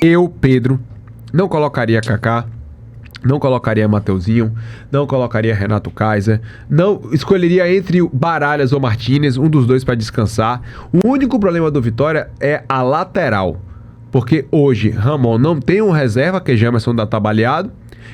Eu, Pedro, não colocaria Kaká, não colocaria Mateuzinho, não colocaria Renato Kaiser, não escolheria entre Baralhas ou Martínez, um dos dois para descansar. O único problema do Vitória é a lateral, porque hoje Ramon não tem um reserva, que Jamerson ainda tá baleado,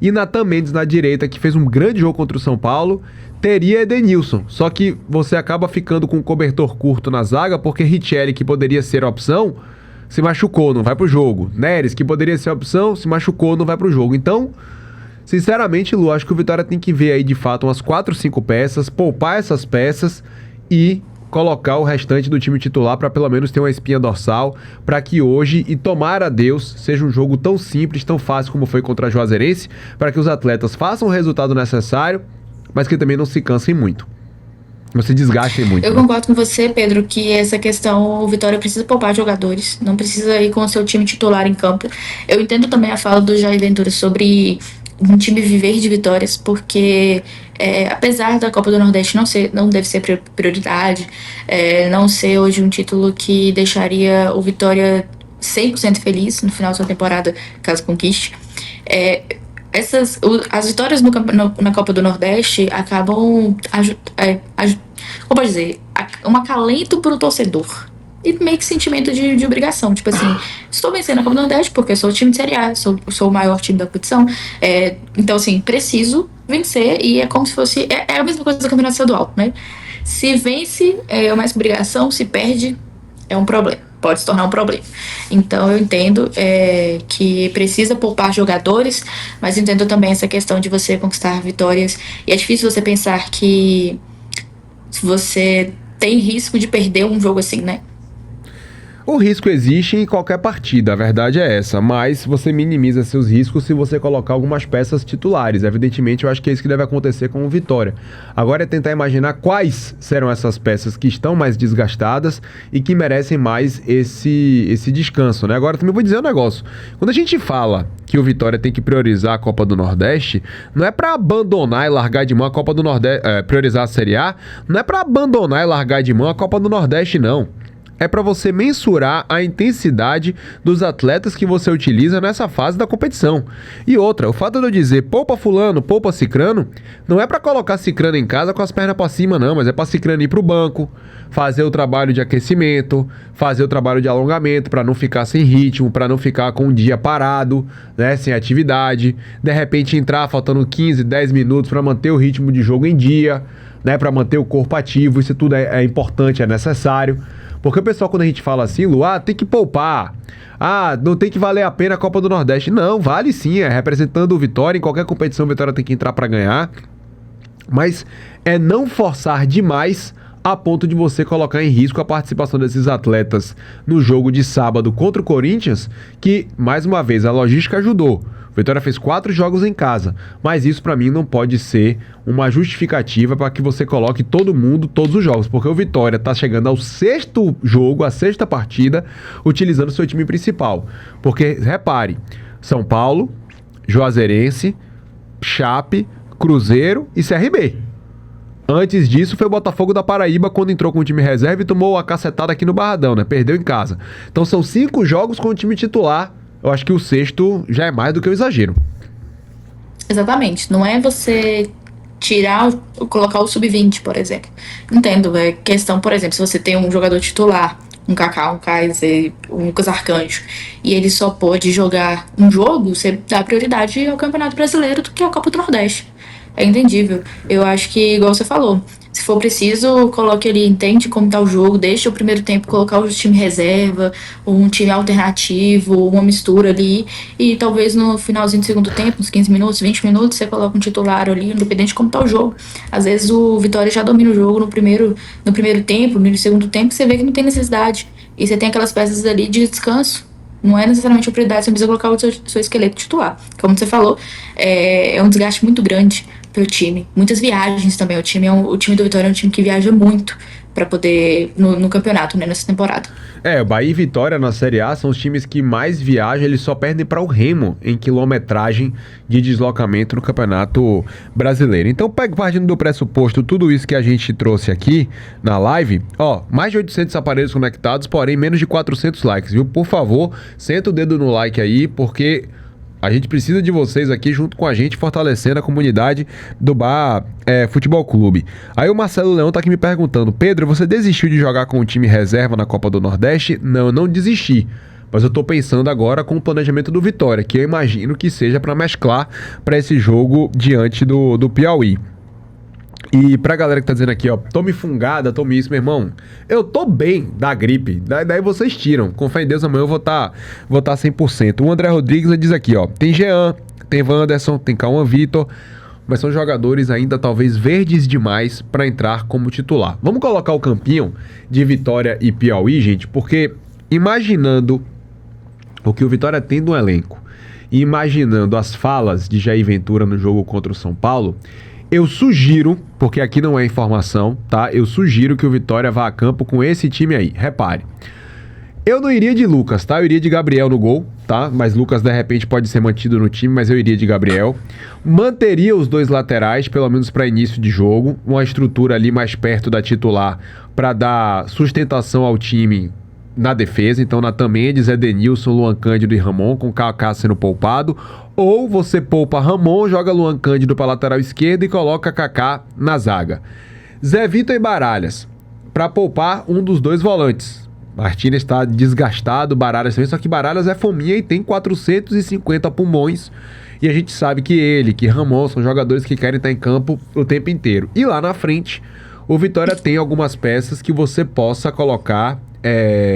e Nathan Mendes na direita, que fez um grande jogo contra o São Paulo, teria Edenilson. Só que você acaba ficando com um cobertor curto na zaga, porque Richelli, que poderia ser a opção, se machucou, não vai pro jogo. Neres, que poderia ser a opção, se machucou, não vai pro jogo. Então, sinceramente, Lu, acho que o Vitória tem que ver aí de fato umas 4, 5 peças, poupar essas peças e colocar o restante do time titular para pelo menos ter uma espinha dorsal, para que hoje, e tomara a Deus, seja um jogo tão simples, tão fácil como foi contra a Juazeirense, para que os atletas façam o resultado necessário, mas que também não se cansem muito. Não se desgastem muito. Eu concordo com você, Pedro, que essa questão, o Vitória precisa poupar jogadores, não precisa ir com o seu time titular em campo. Eu entendo também a fala do Jair Ventura sobre um time viver de vitórias, porque apesar da Copa do Nordeste não deve ser prioridade, não ser hoje um título que deixaria o Vitória 100% feliz no final da sua temporada, caso conquiste, as vitórias na Copa do Nordeste acabam, como pode dizer, um acalento para o torcedor. E meio que sentimento de obrigação. Tipo assim, estou vencendo a Copa do Nordeste porque eu sou o time de Série A, sou o maior time da competição. Então, assim, preciso vencer e é como se fosse... É a mesma coisa do Campeonato Estadual, né? Se vence, é mais obrigação. Se perde, é um problema. Pode se tornar um problema. Então, eu entendo que precisa poupar jogadores, mas entendo também essa questão de você conquistar vitórias. E é difícil você pensar que você tem risco de perder um jogo assim, né? O risco existe em qualquer partida, a verdade é essa, mas você minimiza seus riscos se você colocar algumas peças titulares. Evidentemente, eu acho que é isso que deve acontecer com o Vitória. Agora é tentar imaginar quais serão essas peças que estão mais desgastadas e que merecem mais esse descanso, né? Agora também vou dizer um negócio. Quando a gente fala que o Vitória tem que priorizar a Copa do Nordeste, não é para abandonar e largar de mão a Copa do Nordeste, priorizar a Série A, não é para abandonar e largar de mão a Copa do Nordeste, não. É para você mensurar a intensidade dos atletas que você utiliza nessa fase da competição. E outra, o fato de eu dizer poupa fulano, poupa cicrano, não é para colocar cicrano em casa com as pernas para cima não, mas é para cicrano ir pro banco, fazer o trabalho de aquecimento, fazer o trabalho de alongamento para não ficar sem ritmo, para não ficar com um dia parado, né, sem atividade, de repente entrar faltando 15, 10 minutos para manter o ritmo de jogo em dia, né, para manter o corpo ativo. Isso tudo é importante, é necessário. Porque o pessoal, quando a gente fala assim, Lu, tem que poupar, não tem que valer a pena a Copa do Nordeste. Não, vale sim, representando o Vitória, em qualquer competição o Vitória tem que entrar para ganhar, mas é não forçar demais a ponto de você colocar em risco a participação desses atletas no jogo de sábado contra o Corinthians, que, mais uma vez, a logística ajudou. O Vitória fez 4 jogos em casa, mas isso para mim não pode ser uma justificativa para que você coloque todo mundo, todos os jogos, porque o Vitória está chegando ao 6º jogo, a 6ª partida, utilizando seu time principal. Porque, repare, São Paulo, Juazeirense, Chape, Cruzeiro e CRB. Antes disso foi o Botafogo da Paraíba, quando entrou com o time reserva e tomou a cacetada aqui no Barradão, né? Perdeu em casa. Então são 5 jogos com o time titular. Eu acho que o 6º já é mais do que um exagero. Exatamente. Não é você colocar o sub-20, por exemplo. Entendo. É questão, por exemplo, se você tem um jogador titular, um Kaká, um Kaiser, um Lucas Arcanjo, e ele só pode jogar um jogo, você dá prioridade ao Campeonato Brasileiro do que ao Copa do Nordeste. É entendível. Eu acho que, igual você falou, se for preciso, coloque ali, tente como tá o jogo, deixe o primeiro tempo colocar o time reserva, um time alternativo, uma mistura ali, e talvez no finalzinho do segundo tempo, uns 15 minutos, 20 minutos, você coloca um titular ali, independente de como tá o jogo. Às vezes o Vitória já domina o jogo no primeiro tempo, no segundo tempo, você vê que não tem necessidade. E você tem aquelas peças ali de descanso. Não é necessariamente uma prioridade, você precisa colocar o seu esqueleto titular. Como você falou, é um desgaste muito grande pro time. Muitas viagens também. O time do Vitória é um time que viaja muito. para poder no campeonato, né, nessa temporada. O Bahia e Vitória na Série A são os times que mais viajam, eles só perdem para o Remo em quilometragem de deslocamento no Campeonato Brasileiro. Então, partindo do pressuposto, tudo isso que a gente trouxe aqui na live, mais de 800 aparelhos conectados, porém menos de 400 likes, viu? Por favor, senta o dedo no like aí, porque a gente precisa de vocês aqui junto com a gente, fortalecendo a comunidade do Bar Futebol Clube. Aí o Marcelo Leão tá aqui me perguntando: Pedro, você desistiu de jogar com o time reserva na Copa do Nordeste? Não, eu não desisti. Mas eu tô pensando agora com o planejamento do Vitória, que eu imagino que seja para mesclar para esse jogo diante do Piauí. E pra galera que tá dizendo aqui, tome fungada, tome isso, meu irmão, eu tô bem da gripe, daí vocês tiram, com fé em Deus, amanhã eu vou tá 100%. O André Rodrigues diz aqui, tem Jean, tem Wanderson, tem Cauã Vitor, mas são jogadores ainda talvez verdes demais pra entrar como titular. Vamos colocar o campinho de Vitória e Piauí, gente, porque imaginando o que o Vitória tem no elenco e imaginando as falas de Jair Ventura no jogo contra o São Paulo, eu sugiro, porque aqui não é informação, tá? Eu sugiro que o Vitória vá a campo com esse time aí. Repare, eu não iria de Lucas, tá? Eu iria de Gabriel no gol, tá? Mas Lucas, de repente, pode ser mantido no time, mas eu iria de Gabriel. Manteria os dois laterais, pelo menos para início de jogo. Uma estrutura ali mais perto da titular para dar sustentação ao time na defesa. Então, Natan Mendes, Edenilson, Luan Cândido e Ramon, com Kaká sendo poupado. Ou você poupa Ramon, joga Luan Cândido para lateral esquerda e coloca Kaká na zaga. Zé Vitor e Baralhas, para poupar um dos dois volantes. Martínez está desgastado, Baralhas também, só que Baralhas é fominha e tem 450 pulmões. E a gente sabe que ele, que Ramon, são jogadores que querem estar em campo o tempo inteiro. E lá na frente, o Vitória tem algumas peças que você possa colocar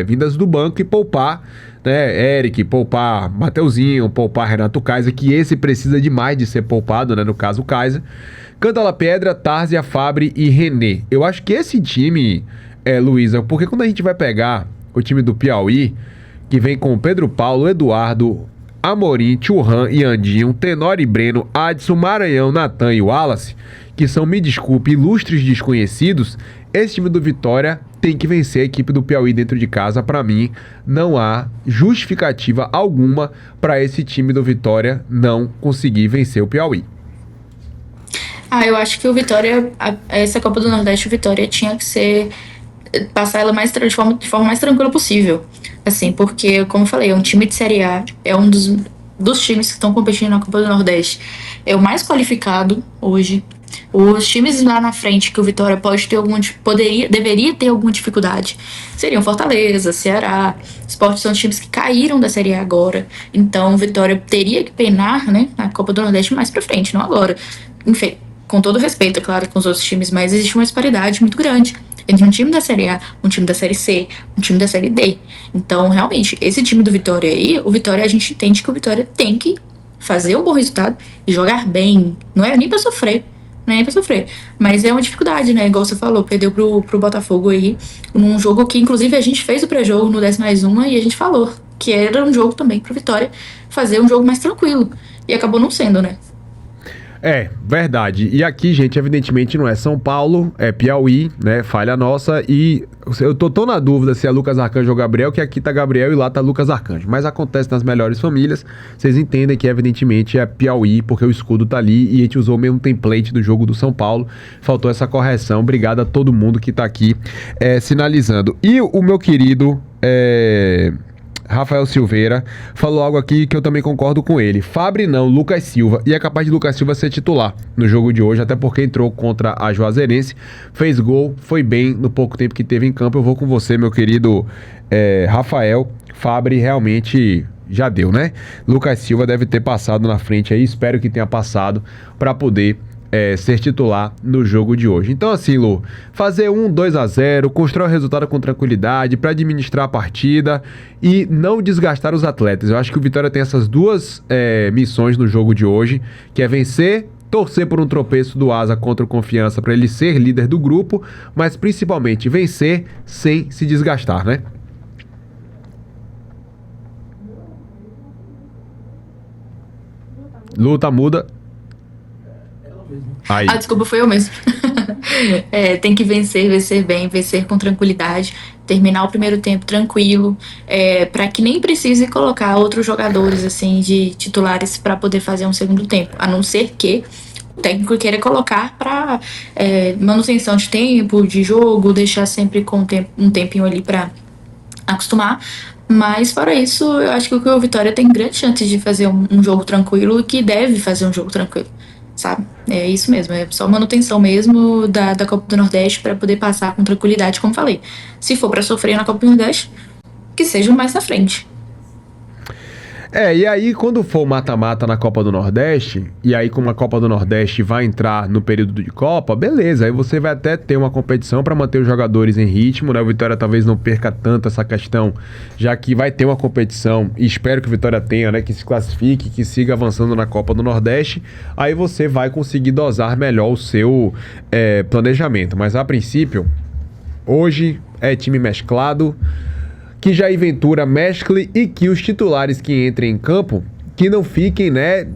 vindas do banco e poupar, né? Eric, poupar Mateuzinho, poupar Renato Kaiser, que esse precisa demais de ser poupado, né? No caso, o Kaiser. Cantala Pedra, Tárzia, Fabre e René. Eu acho que esse time, Luísa, porque quando a gente vai pegar o time do Piauí, que vem com Pedro Paulo, Eduardo, Amorim, Churran e Andinho, Tenório e Breno, Adson, Maranhão, Natan e Wallace, que são, me desculpe, ilustres desconhecidos, esse time do Vitória tem que vencer a equipe do Piauí dentro de casa. Para mim, não há justificativa alguma para esse time do Vitória não conseguir vencer o Piauí. Eu acho que o Vitória, essa Copa do Nordeste, o Vitória tinha que passar ela de forma mais tranquila possível. Assim, porque, como eu falei, é um time de Série A, é um dos times que estão competindo na Copa do Nordeste. É o mais qualificado hoje. Os times lá na frente que o Vitória deveria ter alguma dificuldade seriam Fortaleza, Ceará, Sport, são times que caíram da Série A agora. Então o Vitória teria que penar, né, na Copa do Nordeste mais pra frente, não agora. Enfim, com todo respeito, é claro, com os outros times, mas existe uma disparidade muito grande entre um time da Série A, um time da Série C, um time da Série D. Então, realmente, esse time do Vitória aí, o Vitória, a gente entende que o Vitória tem que fazer um bom resultado e jogar bem. Não é nem pra sofrer. Mas é uma dificuldade, né? Igual você falou, perdeu pro Botafogo aí, num jogo que, inclusive, a gente fez o pré-jogo no 10+1 e a gente falou que era um jogo também pro Vitória fazer um jogo mais tranquilo. E acabou não sendo, né? Verdade. E aqui, gente, evidentemente não é São Paulo, é Piauí, né? Falha nossa. E eu tô tão na dúvida se é Lucas Arcanjo ou Gabriel, que aqui tá Gabriel e lá tá Lucas Arcanjo. Mas acontece nas melhores famílias. Vocês entendem que, evidentemente, é Piauí, porque o escudo tá ali e a gente usou o mesmo template do jogo do São Paulo. Faltou essa correção. Obrigado a todo mundo que tá aqui sinalizando. E o meu querido Rafael Silveira falou algo aqui que eu também concordo com ele. Fabre não, Lucas Silva. E é capaz de Lucas Silva ser titular no jogo de hoje, até porque entrou contra a Juazeirense, fez gol, foi bem no pouco tempo que teve em campo. Eu vou com você, meu querido Rafael. Fabre realmente já deu, né? Lucas Silva deve ter passado na frente aí, espero que tenha passado para poder ser titular no jogo de hoje. Então assim, Lu, fazer 2-0, constrói o resultado com tranquilidade para administrar a partida e não desgastar os atletas. Eu acho que o Vitória tem essas duas missões no jogo de hoje, que é vencer, torcer por um tropeço do Asa contra o Confiança para ele ser líder do grupo, mas principalmente vencer sem se desgastar, né? Lu, tá muda. Aí. Desculpa, foi eu mesmo. Tem que vencer, vencer bem, vencer com tranquilidade, terminar o primeiro tempo tranquilo, para que nem precise colocar outros jogadores assim de titulares para poder fazer um segundo tempo, a não ser que o técnico queira colocar para manutenção de tempo, de jogo, deixar sempre com um tempinho ali para acostumar. Mas fora isso, eu acho que o Vitória tem grande chance de fazer um jogo tranquilo e que deve fazer um jogo tranquilo, sabe? É isso mesmo, é só manutenção mesmo da Copa do Nordeste para poder passar com tranquilidade, como falei. Se for para sofrer na Copa do Nordeste, que seja mais na frente. E aí quando for o mata-mata na Copa do Nordeste, e aí como a Copa do Nordeste vai entrar no período de Copa, beleza, aí você vai até ter uma competição para manter os jogadores em ritmo, né? O Vitória talvez não perca tanto essa questão, já que vai ter uma competição, e espero que o Vitória tenha, né? Que se classifique, que siga avançando na Copa do Nordeste, aí você vai conseguir dosar melhor o seu planejamento. Mas a princípio, hoje é time mesclado, que Jair Ventura mescle e que os titulares que entrem em campo, que não fiquem, né,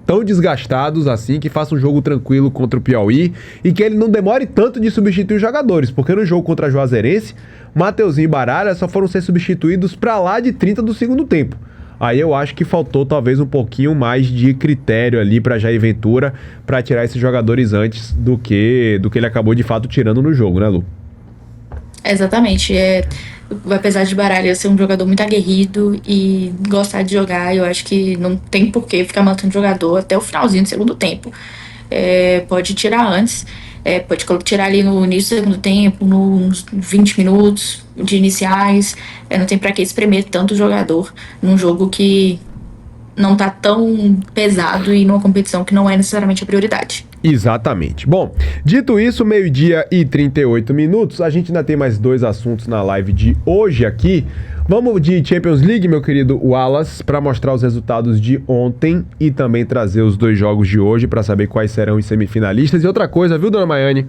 tão desgastados assim, que façam um jogo tranquilo contra o Piauí e que ele não demore tanto de substituir os jogadores, porque no jogo contra a Juazeirense, Mateuzinho e Baralha só foram ser substituídos pra lá de 30 do segundo tempo. Aí eu acho que faltou talvez um pouquinho mais de critério ali pra Jair Ventura pra tirar esses jogadores antes do que ele acabou de fato tirando no jogo, né, Lu? Exatamente. Apesar de Baralha ser um jogador muito aguerrido e gostar de jogar, eu acho que não tem por que ficar mantendo jogador até o finalzinho do segundo tempo. Pode tirar antes, pode tirar ali no início do segundo tempo, nos 20 minutos de iniciais. Não tem pra que espremer tanto jogador num jogo que não tá tão pesado e numa competição que não é necessariamente a prioridade. Exatamente. Bom, dito isso, 12h38, a gente ainda tem mais 2 assuntos na live de hoje aqui. Vamos de Champions League, meu querido Wallace, para mostrar os resultados de ontem e também trazer os 2 jogos de hoje para saber quais serão os semifinalistas. E outra coisa, viu, dona Maiane?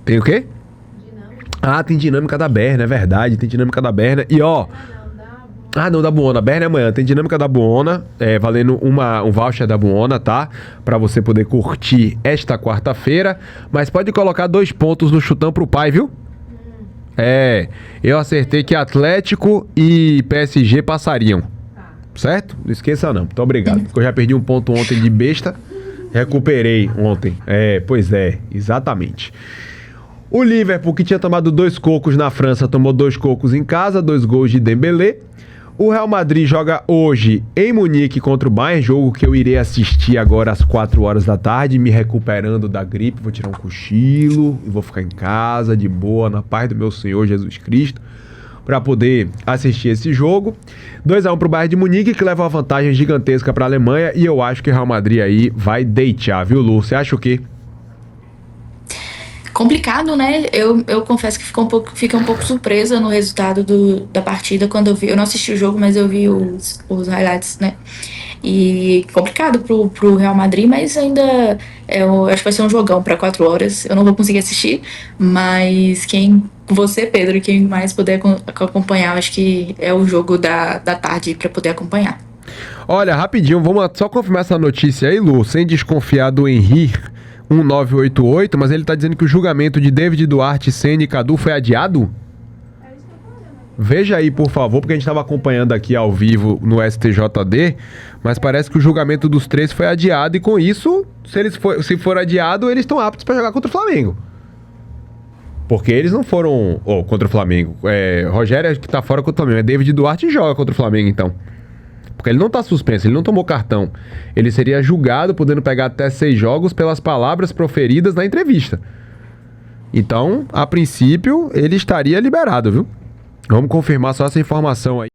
Tem o quê? Dinâmica. Tem dinâmica da Berna, é verdade, tem dinâmica da Berna. E ó... não, da Buona. Berna é amanhã. Tem dinâmica da Buona, valendo um voucher da Buona, tá? Pra você poder curtir esta quarta-feira. Mas pode colocar 2 pontos no chutão pro pai, viu? Eu acertei que Atlético e PSG passariam. Certo? Não esqueça não. Muito obrigado. Porque eu já perdi um ponto ontem de besta. Recuperei ontem. Pois é, exatamente. O Liverpool, que tinha tomado 2 cocos na França, tomou 2 cocos em casa, 2 gols de Dembélé. O Real Madrid joga hoje em Munique contra o Bayern, jogo que eu irei assistir agora às 4 horas da tarde, me recuperando da gripe, vou tirar um cochilo e vou ficar em casa, de boa, na paz do meu Senhor Jesus Cristo, para poder assistir esse jogo. 2-1 pro Bayern de Munique, que leva uma vantagem gigantesca para a Alemanha, e eu acho que o Real Madrid aí vai deitar, viu, Lu? Você acha o quê? Complicado, né? Eu confesso que fiquei um pouco surpresa no resultado da partida quando eu vi. Eu não assisti o jogo, mas eu vi os highlights, né? E complicado pro Real Madrid, mas ainda eu acho que vai ser um jogão para 4 horas. Eu não vou conseguir assistir, mas você, Pedro, e quem mais puder acompanhar, acho que é o jogo da tarde para poder acompanhar. Olha, rapidinho, vamos só confirmar essa notícia aí, Lu, sem desconfiar do Henry 1988, mas ele tá dizendo que o julgamento de David Duarte, Senna e Cadu foi adiado? Veja aí, por favor, porque a gente estava acompanhando aqui ao vivo no STJD, mas parece que o julgamento dos 3 foi adiado e com isso, se for adiado, eles estão aptos para jogar contra o Flamengo. Porque eles não foram contra o Flamengo. Rogério que tá fora contra o Flamengo, David Duarte joga contra o Flamengo então. Porque ele não tá suspenso, ele não tomou cartão. Ele seria julgado, podendo pegar até 6 jogos pelas palavras proferidas na entrevista. Então, a princípio, ele estaria liberado, viu? Vamos confirmar só essa informação aí.